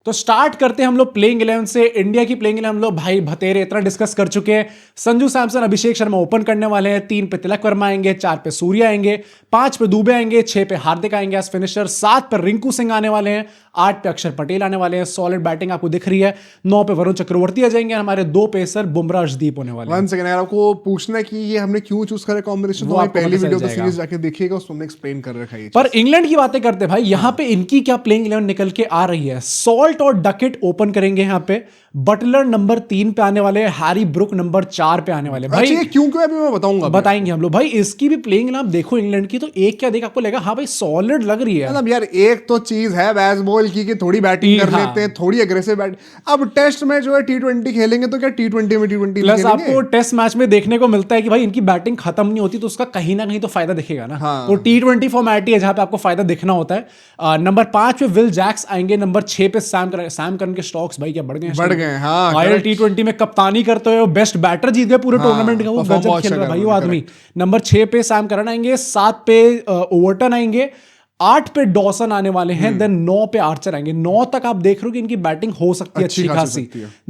तो स्टार्ट करते हैं हम लोग प्लेइंग 11 से। इंडिया की प्लेइंग 11 हम लोग भाई भतेरे इतना डिस्कस कर चुके हैं। संजू सैमसन, अभिषेक शर्मा ओपन करने वाले हैं। 3 पे तिलक वर्मा आएंगे, 4 पे सूर्य आएंगे, 5 पे दुबे आएंगे, 6 पे हार्दिक आएंगे एज फिनिशर, 7 पर रिंकू सिंह आने वाले हैं, 8 पे अक्षर पटेल आने वाले हैं। सॉलिड बैटिंग आपको दिख रही है। 9 पे वरुण चक्रवर्ती आ जाएंगे। हमारे 2 पेसर बुमराह, अर्शदीप होने वाले हैं। वन सेकंड, अगर आपको पूछना है कि ये हमने क्यों चूज करा कॉम्बिनेशन, तो हमारी पहली वीडियो का सीरीज जाके देखिएगा, उसमें एक्सप्लेन कर रखा है। पर इंग्लैंड की बातें करते हैं भाई, यहां पे इनकी क्या प्लेइंग 11 निकल के आ रही है। सॉल्ट और डकेट ओपन करेंगे यहां पे। बटलर नंबर 3 पे आने वाले हैं। हैरी ब्रुक नंबर 4 पे आने वाले भाई। ये क्यों क्यों अभी मैं बताऊंगा, बताएंगे हम लोग भाई। इसकी भी प्लेइंग आप देखो इंग्लैंड की, तो एक क्या देख आपको लगेगा हाँ भाई सॉलिड लग रही है। मतलब यार एक तो चीज है बेसबॉल की कि थोड़ी बैटिंग कर लेते हैं, थोड़ी एग्रेसिव बैट। अब टेस्ट में जो है T20 खेलेंगे तो क्या T20 में T20 प्लस आपको टेस्ट मैच में देखने को मिलता है कि भाई इनकी बैटिंग खत्म नहीं होती, तो उसका कहीं ना कहीं तो फायदा दिखेगा ना। तो T20 फॉर्मेट ही है जहां पे आपको फायदा दिखना होता है। नंबर 5 पे विल जैक्स आएंगे। नंबर 6 पे सैम करन के स्टॉक्स भाई क्या बढ़ गए। हाँ, T20 में कप्तानी करते हुए बेस्ट बैटर जीत गए पूरे टूर्नामेंट का। वो गजब खेल रहा है भाई वो आदमी। नंबर 6 पे सैम करन आएंगे, 7 पे ओवर्टन आएंगे, 8 पे डॉसन आने वाले हैं। देन 9 पे आर्चर आएंगे। 9 तक आप देख रहे हो कि इनकी बैटिंग हो सकती है अच्छी खासी।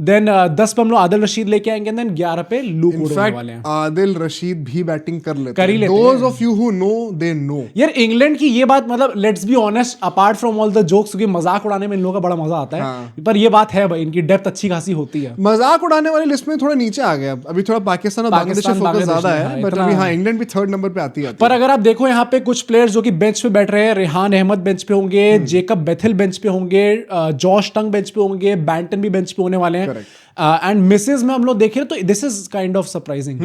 देन 10 पे हम लोग आदिल रशीद लेके आएंगे। देन 11 पे लूक वुड होने वाले हैं। आदिल रशीद भी बैटिंग कर लेते हैं। Those of you who know, they know। यार इंग्लैंड की ये बात, मतलब let's be honest, apart from all the jokes, क्योंकि मजाक उड़ाने में इन लोगों का बड़ा मजा आता है। पर ये बात है भाई, इनकी डेप्थ अच्छी खासी होती है। मजाक उड़ाने वाली लिस्ट में थोड़ा नीचे आ गया। अभी थोड़ा पाकिस्तान और बांग्लादेश पे फोकस ज्यादा है, बट अभी हाँ इंग्लैंड भी 3rd नंबर पे आती है। पर अगर आप देखो यहाँ पे कुछ प्लेयर्स जो कि बेंच पे बैठ रहे हैं, रेहान अहमद बेंच पे होंगे, जेकब बेथिल बेंच पे होंगे, जॉश टंग बेंच पे होंगे, बैंटन भी बेंच पे होने वाले हैं। एंड मिसेस में हम लोग देखें तो this is kind of surprising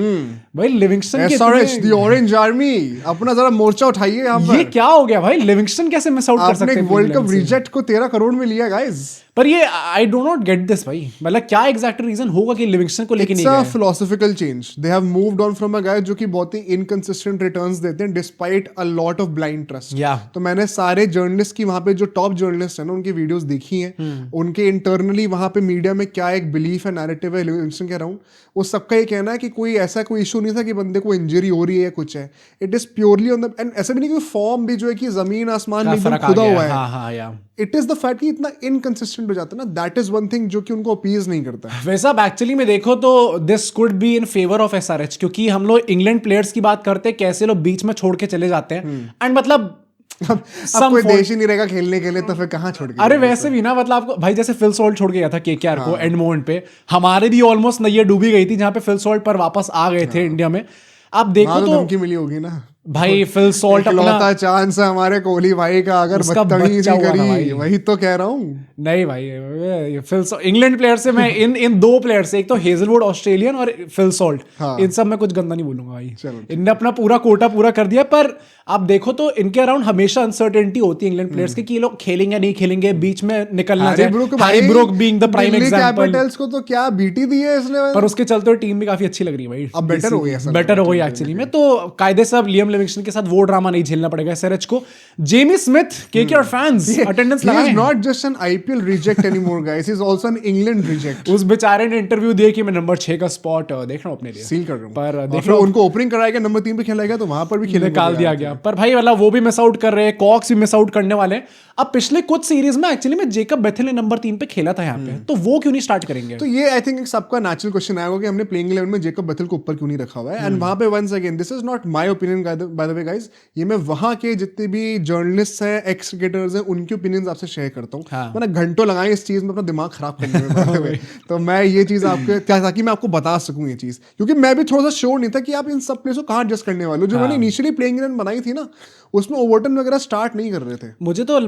भाई। लिविंगस्टन के द ऑरेंज आर्मी अपना जरा मोर्चा उठाइए यहाँ पर। ये क्या हो गया भाई, लिविंगस्टन कैसे मिस आउट कर सकते हैं? वर्ल्ड कप रिजेक्ट को 13 करोड़ में लिया गाइस। पर ये I do not get this भाई, मतलब क्या एग्जैक्ट रीजन होगा कि लिविंगस्टन को लेके नहीं गए? It's a philosophical change. They have moved on from a guy जो कि बहुत ही इनकंसिस्टेंट रिटर्न्स देते हैं despite a lot of blind trust. तो मैंने सारे जर्नलिस्ट की वहां पे जो टॉप जर्नलिस्ट है ना उनकी वीडियोस देखी हैं। उनके इंटरनली वहां पे मीडिया में क्या एक बिलीफ है, नैरेटिव है लिविंगस्टन के अराउंड, वो सबका ये कहना है कि कोई ऐसा कोई इशू नहीं था कि बंदे को इंजरी हो रही है या कुछ है। It is purely on the, and ऐसा भी नहीं कि फॉर्म भी जो है कि जमीन आसमान में एकदम खुदा हुआ है। इट इज द फैक्ट कि इतना इनकंसिस्टेंट हो जाता है ना, दैट इज वन थिंग जो कि उनको अपीज नहीं करता है। वैसा एक्चुअली में देखो तो this could be in favour of SRH, क्योंकि हम लोग इंग्लैंड प्लेयर्स की बात करते हैं, कैसे लोग बीच में छोड़ के चले जाते हैं। एंड मतलब अब कोई देश ही नहीं रहेगा खेलने के लिए तो फिर कहाँ छोड़ के? अरे वैसे भी ना, मतलब आपको भाई जैसे फिल सॉल्ट छोड़ के गया था केकेआर को एंड मोमेंट पे, हमारे भी ऑलमोस्ट नैया डूबी गई थी जहां पे फिल सॉल्ट पर वापस आ गए थे इंडिया में। आप देखो तो धमकी मिली होगी ना भाई, फिल सॉल्ट अपना चांस है हमारे कोहली भाई का, अगर बदतमीजी करी, वही तो कह रहा हूँ। नहीं भाई, फिल इंग्लैंड प्लेयर से मैं इन 2 प्लेयर से, एक तो हेजलवुड ऑस्ट्रेलियन और फिल सॉल्ट, इन सब में कुछ गंदा नहीं बोलूंगा भाई। इनने अपना पूरा कोटा पूरा कर दिया। पर आप देखो तो इनके अराउंड हमेशा अनसर्टेनिटी होती है इंग्लैंड प्लेयर्स की कि ये लोग खेलेंगे नहीं खेलेंगे, बीच में निकलना जाए। Harry Brook being the prime example. Capitals को तो क्या बीटी दी है इसने, पर उसके चलते हुए टीम भी काफी अच्छी लग रही है भाई। अब बेटर हो गई एक्चुअली में। तो कायदे से अब लियम लिविंगस्टन के साथ वो ड्रामा नहीं झेलना पड़ेगा एसआरएच को। Jamie Smith, KKR fans attendance लगाएं। He is not just an IPL reject anymore guys, he is also an England reject। उस बेचारे ने इंटरव्यू दिया कि मैं नंबर 6 का स्पॉट देख रहा हूं अपने लिए, सील कर रहा हूं। पर देख लो उनको ओपनिंग कराएगा, नंबर 3 पे खेलेगा तो वहां पर भी खेलने निकाल दिया गया। पर भाई मतलब वो भी मिस आउट कर रहे हैं, कॉक्स भी मिस आउट करने वाले हैं। अब पिछले कुछ सीरीज में एक्चुअली में जेकब बेथिल ने नंबर 3 पे खेला था यहाँ पे, तो वो क्यों नहीं स्टार्ट करेंगे? तो ये आई थिंक एक सबका नेचुरल क्वेश्चन आएगा कि हमने प्लेइंग 11 में जेकब बेथिल को ऊपर क्यों नहीं रखा हुआ है। एंड वहां पे once again this is not my opinion by the way guys, ये मैं वहां के जितने भी जर्नलिस्ट हैं, एक्स क्रिकेटर्स हैं, उनके ओपिनियंस आपसे शेयर करता हूँ। मैंने घंटों लगाए इस चीज में अपना दिमाग खराब करने में तो मैं ये चीज आपके ताकि मैं आपको बता सकूं ये चीज, क्योंकि मैं भी थोड़ा सा श्योर नहीं था कि आप इन सब प्लेयर्स को कहाँ एडजस्ट करने वाले हो। जो मैंने इनिशियली प्लेइंग 11 बनाई थी ना, उसमें ओवर्टन वगैरह स्टार्ट नहीं कर रहे थे।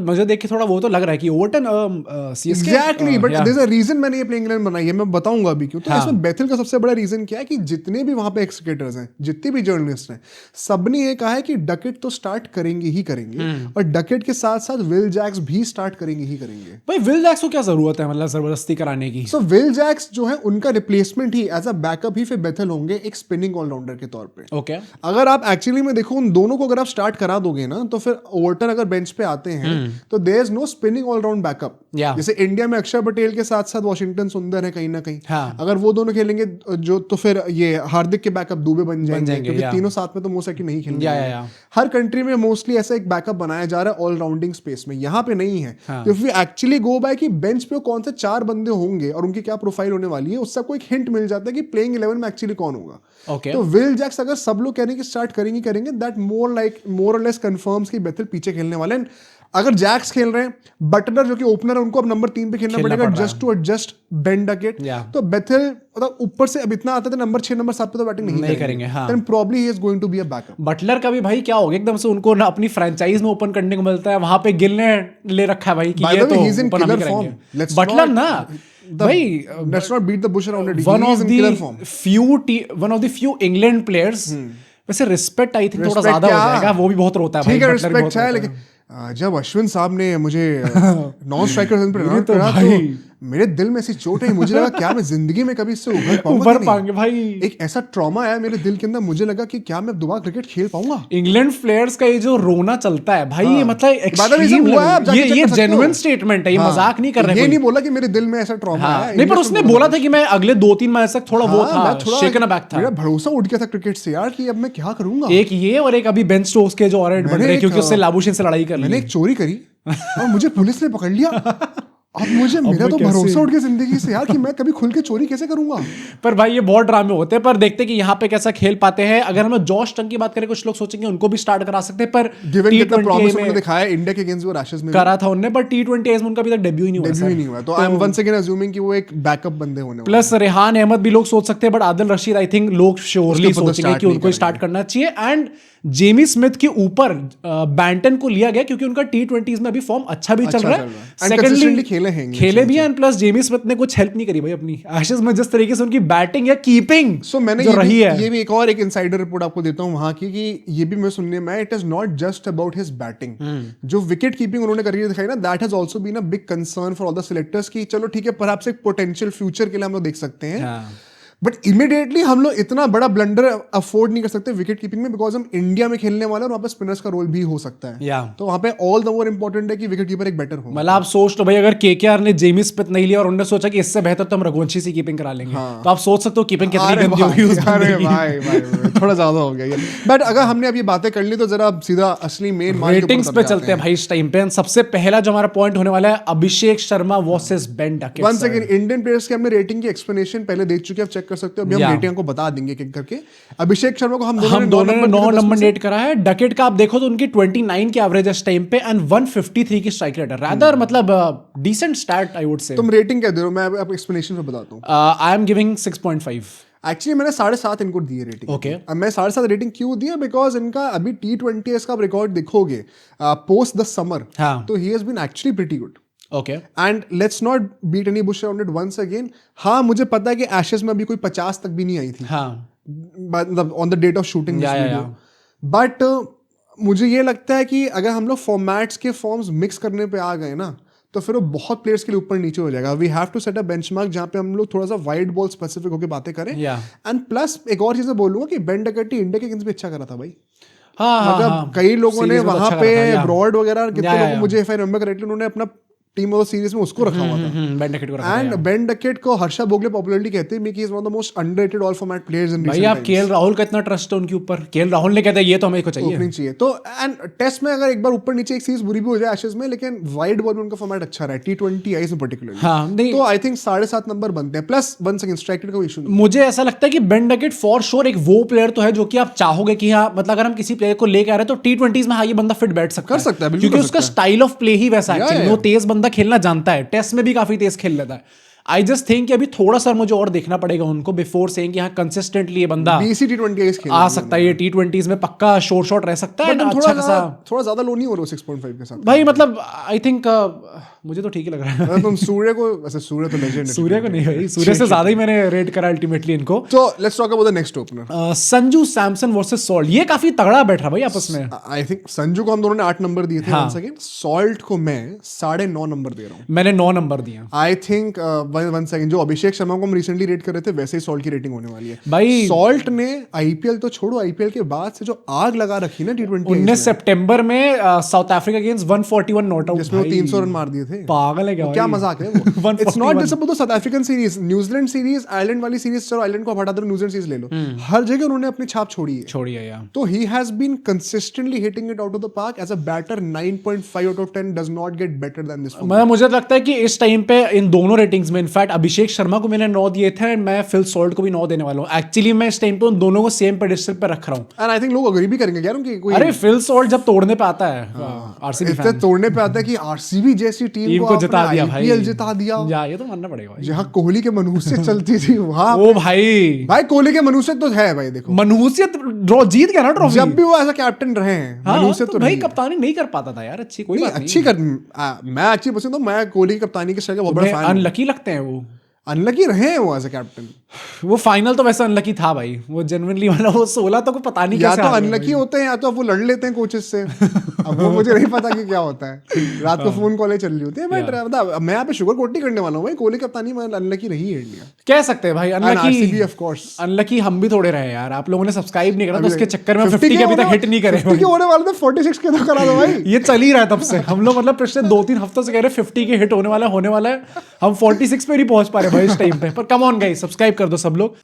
मुझे देख के थोड़ा वो तो लग रहा है कि Overton CSK exactly, but there is a reason मैंने ये प्लेइंग 11 बनाई है, मैं बताऊंगा अभी क्यों। तो इसमें बेथिल का सबसे बड़ा रीजन क्या है कि जितने भी वहां पे एक्स क्रिकेटर्स हैं, जितने भी जर्नलिस्ट हैं, सबने ये कहा है कि डकेट तो स्टार्ट करेंगे ही करेंगे, और डकेट के साथ साथ विल जैक्स भी स्टार्ट करेंगे ही करेंगे। भाई विल जैक्स को क्या जरूरत है मतलब जबरदस्ती कराने की? सो विल जैक्स जो है उनका रिप्लेसमेंट ही एज अ बैकअप ही फिर बेथिल होंगे एक स्पिनिंग ऑलराउंडर के तौर पे। ओके, अगर आप एक्चुअली में देखो उन दोनों को अगर आप स्टार्ट करा दोगे ना, तो फिर ओवर्टन अगर बेंच पे आते हैं तो there is no spinning allround backup. जैसे इंडिया में अक्षर पटेल के साथ साथ वॉशिंगटन सुंदर है कहीं ना कहीं, अगर वो दोनों खेलेंगे जो, तो फिर ये हार्दिक के बैकअप दुबे बन जाएंगे, क्योंकि तीनों साथ में तो मोस्ट नहीं खेल रहेंगे। या। हर कंट्री में मोस्टली ऐसा एक बैकअप बनाया जा रहा है ऑलराउंडिंग स्पेस में, यहाँ पे नहीं है। तो if we actually go by कि बेंच पे कौन से 4 बंदे होंगे और उनकी क्या प्रोफाइल होने वाली है, उससे आपको एक हिंट मिल जाता है कि प्लेइंग 11 में एक्चुअली कौन होगा। तो विल जैक्स अगर सब लोग कहने की स्टार्ट करेंगे दैट मोर और लेस कंफर्म्स कि बेथल पीछे खेलने वाले हैं। अगर जैक्स खेल रहे हैं, बटलर जो कि ओपनर है उनको अब नंबर 3 पे खेलना पड़ेगा just to adjust Ben Duckett. तो बेथल मतलब ऊपर से अब इतना आता था नंबर 6 नंबर 7 पे तो बैटिंग नहीं करेंगे। Then probably he is going to be a backup. Buttler का भी भाई क्या हो गया एकदम से, उनको ना अपनी फ्रेंचाइज में ओपन करने को मिलता है, वहां पे गिल ने ले रखा है भाई कि ये तो ओपन हम करेंगे। बटलर ना भाई, let's not beat the bush around it, one of the few England players. वैसे रिस्पेक्ट आई थिंक थोड़ा ज्यादा हो जाएगा, वो भी बहुत रोता है भाई। ठीक है, रिस्पेक्ट है, लेकिन जब अश्विन साहब ने मुझे नॉन स्ट्राइकर पे रन करा तो मेरे दिल में ऐसी चोट है, मुझे लगा क्या मैं जिंदगी में कभी इससे उभर पाऊंगा भाई। एक ऐसा ट्रॉमा आया मेरे दिल के अंदर, मुझे लगा कि क्या मैं दोबारा क्रिकेट खेल पाऊंगा। इंग्लैंड प्लेयर्स का ये जो रोना चलता है भाई, ये मतलब एक्सट्रीम ये जेन्युइन स्टेटमेंट है, ये मजाक नहीं कर रहे। ये नहीं बोला कि मेरे दिल में ऐसा ट्रॉमा है, नहीं, पर उसने बोला था कि मैं अगले 2-3 मैच तक थोड़ा वो था, शेकन अबैक था। मेरा भरोसा उठ गया था क्रिकेट से यार कि अब मैं क्या करूंगा। एक ये और एक अभी बेन स्टोक्स के जो ऑरेंज बन रहे क्योंकि उससे लाबुशेन से लड़ाई कर ली। मैंने एक चोरी करी और मुझे पुलिस ने पकड़ लिया। अब मुझे मेरा तो भरोसा उठ गया जिंदगी से यार कि मैं कभी खुल के चोरी कैसे करूंगा। पर भाई ये बहुत ड्रामे होते हैं, पर देखते हैं कि यहाँ पे कैसा खेल पाते हैं। अगर हम जॉश टंग की बात करें, कुछ लोग सोचेंगे उनको भी स्टार्ट करा सकते हैं, पर गिवन प्रॉमिस उन्होंने दिखाया इंडिया के अगेंस्ट वो एशेज में करा था उन्होंने, पर T20 में उनका अभी तक डेब्यू ही नहीं हुआ। तो I am once again assuming कि वो एक बैकअप बंदे होने वाले। प्लस रेहान अहमद भी लोग सोच सकते हैं, but Adil Rashid I think लोग श्योरली सोचेंगे कि उनको स्टार्ट करना चाहिए। एंड जेमी स्मिथ के ऊपर बैंटन को लिया गया क्योंकि उनका T20 में अभी फॉर्म अच्छा भी चल रहा है, सेकंडली खेले भी हैं, प्लस जेमी स्मिथ ने कुछ हेल्प नहीं करी भाई अपनी एशेज में, जिस तरीके से उनकी बैटिंग या कीपिंग मैंने जो रही है। ये भी एक और एक इनसाइडर रिपोर्ट आपको देता हूं वहां की, कि ये भी मैं सुनने में, it is not just about his batting, जो विकेट कीपिंग उन्होंने करके दिखाई ना, that has also been a big concern for all the selectors की चलो ठीक है परहैप्स एक पोटेंशियल फ्यूचर के लिए हम लोग देख सकते हैं, बट इमीडिएटली हम लोग इतना बड़ा ब्लंडर अफोर्ड नहीं कर सकते विकेट कीपिंग में, बिकॉज हम इंडिया में खेलने वाले हैं और वहाँ पे स्पिनर्स का रोल भी हो सकता है। तो वहाँ पे ऑल द मोर इंपॉर्टेंट है कि विकेट कीपर एक बेटर हो। मतलब आप सोच लो भाई, अगर केकेआर ने जेमी स्मिथ नहीं लिया और उन्होंने सोचा कि इससे बेहतर तो हम रघुवंशी से कीपिंग करा लेंगे, तो आप सोच सकते हो कीपिंग कितनी गंदी होगी उस बंदे की। भाई थोड़ा ज्यादा हो गया ये। बट अगर हमने अभी बातें कर ली तो जरा सीधा असली मेन रेटिंग्स पे चलते हैं भाई इस टाइम पे। सबसे पहला जो हमारा पॉइंट होने वाला है, Abhishek Sharma versus Ben Duckett. One second, Indian players के हमने रेटिंग की एक्सप्लेनेशन पहले देख चुके हैं, आप चेक कर सकते हो, अभी हम को बता देंगे किक करके। अभिषेक शर्मा को हम दोनों ने 9 नंबर रेट करा है। डकेट का आप देखो तो उनकी 29 की एवरेज है इस टाइम पे एंड 153 की स्ट्राइक रेट है, रादर मतलब decent stat I would say. तुम रेटिंग क्या दे रहे हो, मैं आपको एक्सप्लेनेशन पे बताता हूं। I am giving 6.5। एक्चुअली मैंने 7.5 इनको दी है रेटिंग। ओके, अब मैं 7.5 रेटिंग क्यों दिया, बिकॉज इनका अभी T20 का रिकॉर्ड देखोगे पोस्ट द समर, तो he has been actually pretty good. Okay, and let's not beat any bush around it once again. हाँ, मुझे पता है कि एशेज में अभी कोई 50 तक भी नहीं आई थी, मतलब on the date of shooting this video, but मुझे ये लगता है कि अगर हम लोग फॉर्मेट्स के फॉर्म्स मिक्स करने पे आ गए ना, तो फिर वो बहुत प्लेयर्स के लिए ऊपर नीचे हो जाएगा। We have to set a benchmark जहाँ पे हम लोग थोड़ा सा वाइड बॉल स्पेसिफिक होकर बातें करें। एंड प्लस एक और चीज बोलूंगा कि बेन डकेटी इंडिया के अगेंस्ट भी अच्छा करा था भाई। मतलब कई लोगों ने वहां पे ब्रॉड वगैरह कितने लोगों, मुझे इफ आई रिमेंबर करेक्टली, उन्होंने अपना टीम ऑफ द सीरीज में उसको रखा हुआ था, बेन डकेट को रखा। एंड बेन डकेट को हर्षा भोगले पॉपुलरली कहते हैं कि is one of the most underrated all format players in भाई। आप केएल राहुल का इतना ट्रस्ट है उनके ऊपर, केएल राहुल ने कहता है ये तो हमें को चाहिए, ओपनिंग चाहिए। तो एंड टेस्ट में अगर एक बार ऊपर नीचे एक सीरीज बुरी भी हो जाए एशेज में, लेकिन वाइड बॉल में उनका फॉर्मेट अच्छा रहा है T20 आईज में पर्टिकुलरली, तो आई थिंक 7.5 नंबर बनते हैं। Plus one second strike rate का इशू नहीं। मुझे ऐसा लगता है कि बेन डकेट फॉर श्योर एक वो प्लेयर तो है जो कि आप चाहोगे कि हाँ, मतलब अगर हम किसी प्लेयर को लेके आ रहे हैं तो T20 में हाँ ये बंदा फिट बैठ सकता है, क्योंकि उसका स्टाइल ऑफ प्ले ही वैसा है, वो तेज बंदा खेलना जानता है, टेस्ट में भी काफी तेज खेल लेता है। आई जस्ट थिंक कि अभी थोड़ा सा मुझे और देखना पड़ेगा उनको बिफोर सेइंग कि हाँ कंसिस्टेंटली ये बंदा T20 आ सकता है, ये T20 में पक्का शॉर्ट शॉट रह सकता है। थोड़ा ज्यादा लो नहीं हो रहा 6.5 के साथ भाई, मतलब आई थिंक मुझे तो ठीक ही लग रहा है। तुम सूर्य को, वैसे सूर्य तो लेजेंड है, सूर्य को नहीं भाई, सूर्य से ज्यादा ही मैंने रेट करा अल्टीमेटली इनको। तो let's talk about the next opener, Sanju Samson versus salt. ये काफी तगड़ा बैठ रहा भाई आपस में। आई थिंक संजू को हम दोनों ने 8 नंबर दिए थे, वंस अगेन सॉल्ट को मैं 9.5 नंबर दे रहा हूं। मैंने 9 नंबर दिया। आई थिंक वन सेकंड, जो अभिषेक शर्मा को हम रिसेंटली रेट कर रहे थे वैसे ही सॉल्ट की रेटिंग होने वाली है भाई। सॉल्ट ने आईपीएल तो छोड़ो, आईपीएल के बाद से जो आग लगा रखी ना T20 19 सितंबर में south Africa against 141 not out, जिसमें वो 300 रन मार दिए थे। पागल है क्या? क्या मजाक है वो? It's not just about the south African series, New Zealand series, Ireland वाली सीरीज, चलो आयरलैंड को हटा दो, न्यूजीलैंड सीरीज ले लो, हर जगह उन्होंने अपनी छाप छोड़ी है यार। तो he has been consistently hitting it out of the park as a batter. 9.5 out of 10 does not get better than this. मुझे लगता है कि इस टाइम पे इन दोनों रेटिंग्स में इनफैक्ट अभिषेक शर्मा को मैंने 9 दिए थे, मैं फिल सॉल्ट को भी 9 देने वाला हूं। एक्चुअली मैं इस टाइम पे उन दोनों को सेम पेडिस्टल पे रख रहा हूं, एंड आई थिंक लोग अग्री भी करेंगे यार उनकी कोई। अरे फिल सॉल्ट जब तोड़ने पे आता है, आरसीबी इतने तोड़ने पे आता है कि आरसीबी जैसी टीम को जिता दिया भाई, आईपीएल जिता दिया। या ये तो मानना पड़ेगा भाई। जहां कोहली के मनहूसियत चलती थी वहां ओ भाई कोहली के मनहूसियत तो है भाई। देखो मनहूसियत ड्रॉ जीत गया ना ट्रॉफी, जब भी वो एज अ कैप्टन रहे हैं मनहूसियत तो भाई कप्तानी नहीं कर पाता था यार अच्छी, कोई बात नहीं। अच्छी कर मैं अच्छी पसंद हूं, मैं कोहली की कप्तानी के बहुत बड़ा फैन हूं। अनलकी लगते हैं वो, अनलकी रहे हैं वो एज अ कैप्टन। वो फाइनल तो वैसे अनलकी था भाई, वो जेन्युइनली मतलब वो 16 तो को पता नहीं या कैसे तो अनलकी होते हैं या तो अब वो लड़ लेते हैं कोचेस से। अब वो मुझे नहीं पता कि क्या होता है, रात को फोन कॉलेज चल रही होती है। मतलब मैं यहाँ पे शुगर कोट नहीं करने वाला हूँ भाई, कोहली कप्तानी में अनलकी रही है इंडिया, कह सकते हैं भाई। अनलकी ऑफ कोर्स, अनलकी हम भी थोड़े रहे यार, आप लोगों ने सब्सक्राइब नहीं करा तो उसके चक्कर में 50 के अभी तक हिट नहीं करे। 50 के होने वाले थे, 46 के तो करा दो भाई। ये चल ही रहा है तब से, हम लोग मतलब पिछले 2-3 हफ्तों से कह रहे 50 के हिट होने वाला है, हम 46 पे नहीं पहुंच पा रहे भाई इस टाइम पे। पर कम ऑन गाइस, सब्सक्राइब कर दो सब लोग।